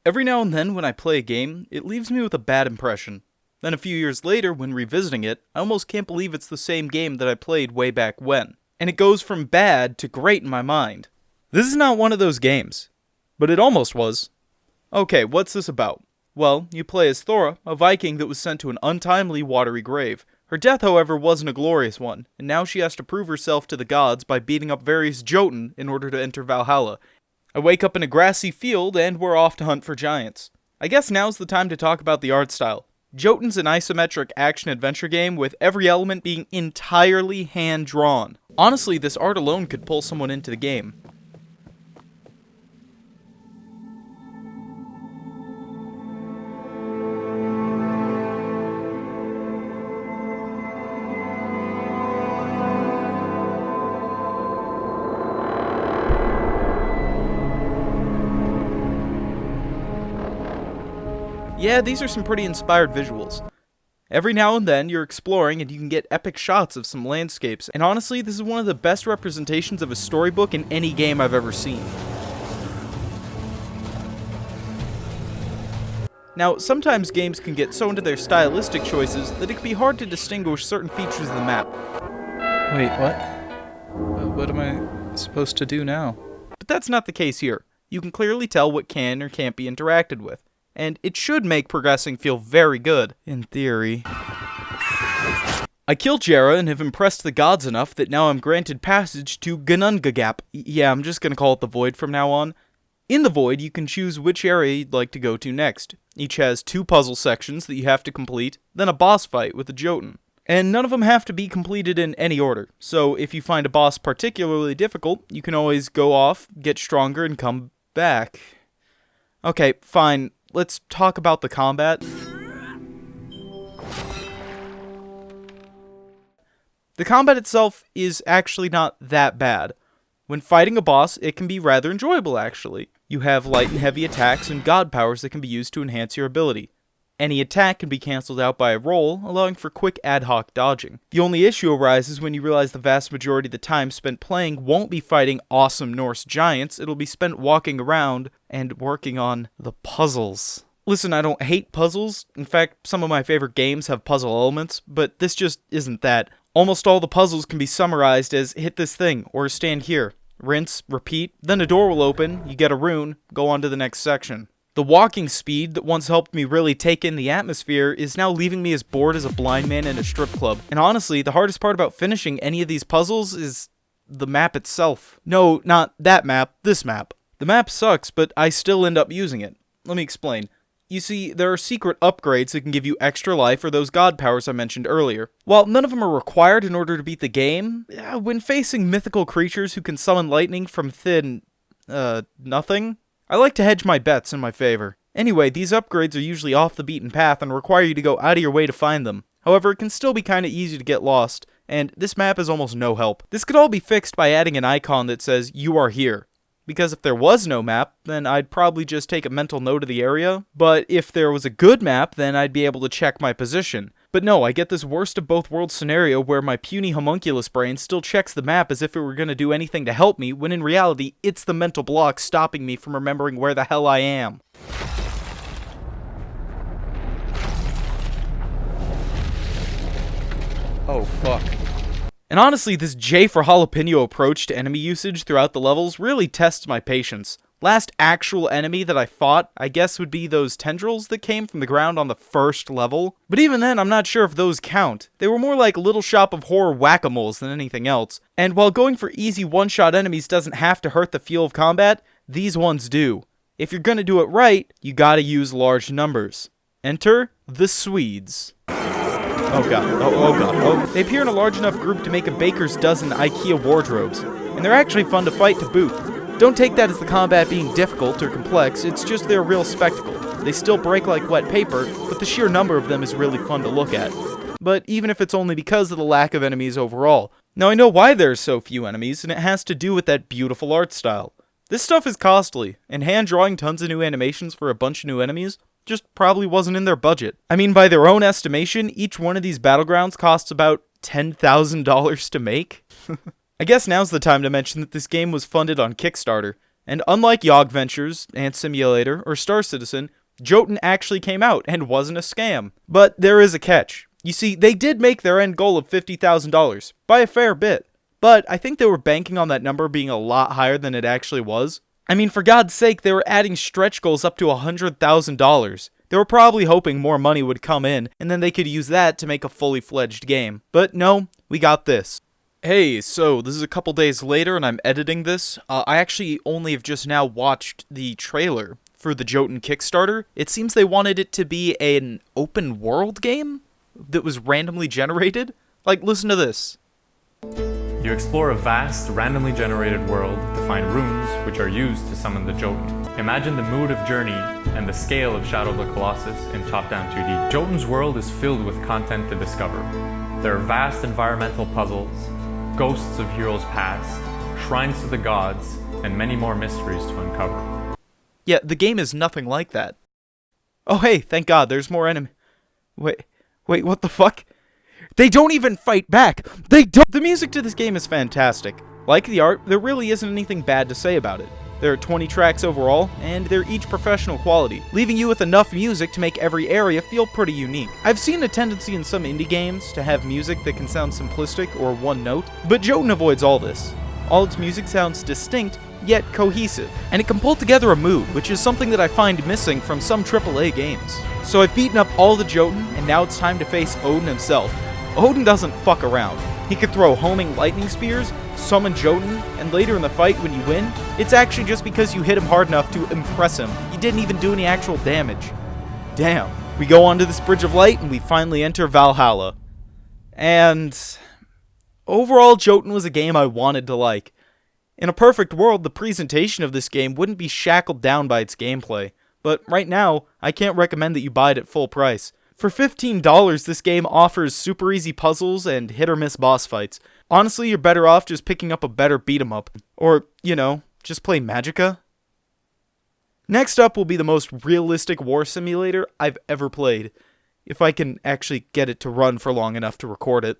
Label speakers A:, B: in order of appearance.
A: Every now and then when I play a game, it leaves me with a bad impression. Then a few years later, when revisiting it, I almost can't believe it's the same game that I played way back when. And it goes from bad to great in my mind. This is not one of those games. But it almost was. Okay, what's this about? Well, you play as Thora, a Viking that was sent to an untimely watery grave. Her death, however, wasn't a glorious one, and now she has to prove herself to the gods by beating up various Jotun in order to enter Valhalla. I wake up in a grassy field, and we're off to hunt for giants. I guess now's the time to talk about the art style. Jotun's an isometric action-adventure game with every element being entirely hand-drawn. Honestly, this art alone could pull someone into the game. Yeah, these are some pretty inspired visuals. Every now and then, you're exploring and you can get epic shots of some landscapes, and honestly, this is one of the best representations of a storybook in any game I've ever seen. Now, sometimes games can get so into their stylistic choices that it can be hard to distinguish certain features of the map. Wait, what? What am I supposed to do now? But that's not the case here. You can clearly tell what can or can't be interacted with. And it should make progressing feel very good, in theory. I killed Jera and have impressed the gods enough that now I'm granted passage to Gunungagap. Yeah, I'm just gonna call it the Void from now on. In the Void, you can choose which area you'd like to go to next. Each has 2 puzzle sections that you have to complete, then a boss fight with a Jotun. And none of them have to be completed in any order, so if you find a boss particularly difficult, you can always go off, get stronger, and come back. Okay, fine. Let's talk about the combat. The combat itself is actually not that bad. When fighting a boss, it can be rather enjoyable, actually. You have light and heavy attacks and god powers that can be used to enhance your ability. Any attack can be cancelled out by a roll, allowing for quick ad hoc dodging. The only issue arises when you realize the vast majority of the time spent playing won't be fighting awesome Norse giants, it'll be spent walking around and working on the puzzles. Listen, I don't hate puzzles. In fact, some of my favorite games have puzzle elements, but this just isn't that. Almost all the puzzles can be summarized as hit this thing, or stand here. Rinse, repeat, then a door will open, you get a rune, go on to the next section. The walking speed that once helped me really take in the atmosphere is now leaving me as bored as a blind man in a strip club. And honestly, the hardest part about finishing any of these puzzles is the map itself. No, not that map, this map. The map sucks, but I still end up using it. Let me explain. You see, there are secret upgrades that can give you extra life or those god powers I mentioned earlier. While none of them are required in order to beat the game, when facing mythical creatures who can summon lightning from nothing, I like to hedge my bets in my favor. Anyway, these upgrades are usually off the beaten path and require you to go out of your way to find them. However, it can still be kinda easy to get lost, and this map is almost no help. This could all be fixed by adding an icon that says, "You are here." Because if there was no map, then I'd probably just take a mental note of the area. But if there was a good map, then I'd be able to check my position. But no, I get this worst of both worlds scenario where my puny homunculus brain still checks the map as if it were going to do anything to help me, when in reality, it's the mental block stopping me from remembering where the hell I am. Oh, fuck. And honestly, this J for jalapeno approach to enemy usage throughout the levels really tests my patience. Last actual enemy that I fought, I guess, would be those tendrils that came from the ground on the first level. But even then, I'm not sure if those count. They were more like Little Shop of Horror whack-a-moles than anything else. And while going for easy one-shot enemies doesn't have to hurt the feel of combat, these ones do. If you're gonna do it right, you gotta use large numbers. Enter the Swedes. Oh god. They appear in a large enough group to make a baker's dozen IKEA wardrobes, and they're actually fun to fight to boot. Don't take that as the combat being difficult or complex, it's just they're a real spectacle. They still break like wet paper, but the sheer number of them is really fun to look at. But even if it's only because of the lack of enemies overall. Now I know why there's so few enemies, and it has to do with that beautiful art style. This stuff is costly, and hand-drawing tons of new animations for a bunch of new enemies just probably wasn't in their budget. I mean, by their own estimation, each one of these battlegrounds costs about $10,000 to make. I guess now's the time to mention that this game was funded on Kickstarter, and unlike Yog Ventures, Ant Simulator, or Star Citizen, Jotun actually came out and wasn't a scam. But there is a catch. You see, they did make their end goal of $50,000, by a fair bit. But I think they were banking on that number being a lot higher than it actually was. I mean, for God's sake, they were adding stretch goals up to $100,000. They were probably hoping more money would come in, and then they could use that to make a fully fledged game. But no, we got this. Hey, so this is a couple days later and I'm editing this. I actually only have just now watched the trailer for the Jotun Kickstarter. It seems they wanted it to be an open world game that was randomly generated. Like, listen to this.
B: You explore a vast, randomly generated world to find runes which are used to summon the Jotun. Imagine the mood of Journey and the scale of Shadow of the Colossus in top-down 2D. Jotun's world is filled with content to discover. There are vast environmental puzzles, ghosts of heroes past, shrines to the gods, and many more mysteries to uncover.
A: Yeah, the game is nothing like that. Oh hey, thank God, there's more enemy. Wait, what the fuck? They don't even fight back! They don't! The music to this game is fantastic. Like the art, there really isn't anything bad to say about it. There are 20 tracks overall, and they're each professional quality, leaving you with enough music to make every area feel pretty unique. I've seen a tendency in some indie games to have music that can sound simplistic or one note, but Jotun avoids all this. All its music sounds distinct, yet cohesive, and it can pull together a mood, which is something that I find missing from some AAA games. So I've beaten up all the Jotun, and now it's time to face Odin himself. Odin doesn't fuck around. He could throw homing lightning spears, summon Jotun, and later in the fight when you win, it's actually just because you hit him hard enough to impress him. You didn't even do any actual damage. Damn. We go onto this Bridge of Light and we finally enter Valhalla. And overall, Jotun was a game I wanted to like. In a perfect world, the presentation of this game wouldn't be shackled down by its gameplay. But right now, I can't recommend that you buy it at full price. For $15, this game offers super easy puzzles and hit-or-miss boss fights. Honestly, you're better off just picking up a better beat-em-up. Or, you know, just play Magicka. Next up will be the most realistic war simulator I've ever played, if I can actually get it to run for long enough to record it.